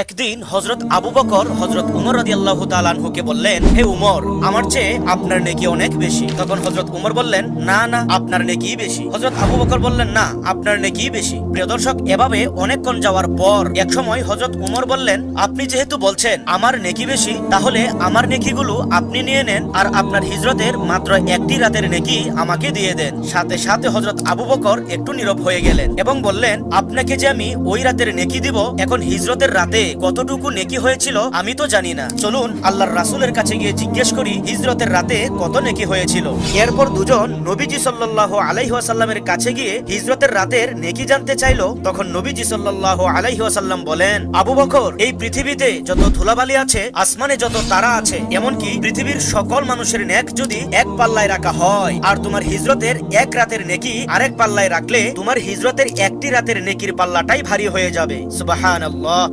একদিন হযরত আবু বকর হযরত উমর রাদিয়াল্লাহু তাআলা আনহুকে বললেন, হে উমর, আমার চেয়ে আপনার নেকি অনেক বেশি। তখন হযরত উমর বললেন, না না, আপনার নেকি বেশি। হযরত আবু বকর বললেন, না, আপনার নেকি বেশি। প্রিয় দর্শক, এভাবে অনেকক্ষণ যাওয়ার পর একসময় হযরত উমর বললেন, আপনি যেহেতু বলছেন আমার নেকি বেশি, তাহলে আমার নেকিগুলো আপনি নিয়ে নেন আর আপনার হিজরতের মাত্র একটি রাতের নেকি আমাকে দিয়ে দেন। সাথে সাথে হযরত আবু বকর একটু নীরব হয়ে গেলেন এবং বললেন, আপনাকে যে আমি ওই রাতের নেকি দিব, এখন হিজরতের রাতে কতটুকু নেকি হয়েছিল আমি তো জানি না। চলুন আল্লাহর রাসূলের কাছে গিয়ে জিজ্ঞেস করি হিজরতের রাতে কত নেকি হয়েছিল। এরপর দুজন নবীজি সাল্লাল্লাহু আলাইহি ওয়াসাল্লামের কাছে গিয়ে হিজরতের রাতের নেকি জানতে চাইলো। তখন নবীজি সাল্লাল্লাহু আলাইহি ওয়াসাল্লাম বলেন, আবু বকর, এই পৃথিবীতে যত ধুলাবালি আছে, আসমানে যত তারা আছে, এমনকি পৃথিবীর সকল মানুষের নেক যদি এক পাল্লায় রাখা হয় আর তোমার হিজরতের এক রাতের নেকি আরেক পাল্লায় রাখলে তোমার হিজরতের একটি রাতের নেকির পাল্লাটাই ভারী হয়ে যাবে। সুবহানাল্লাহ।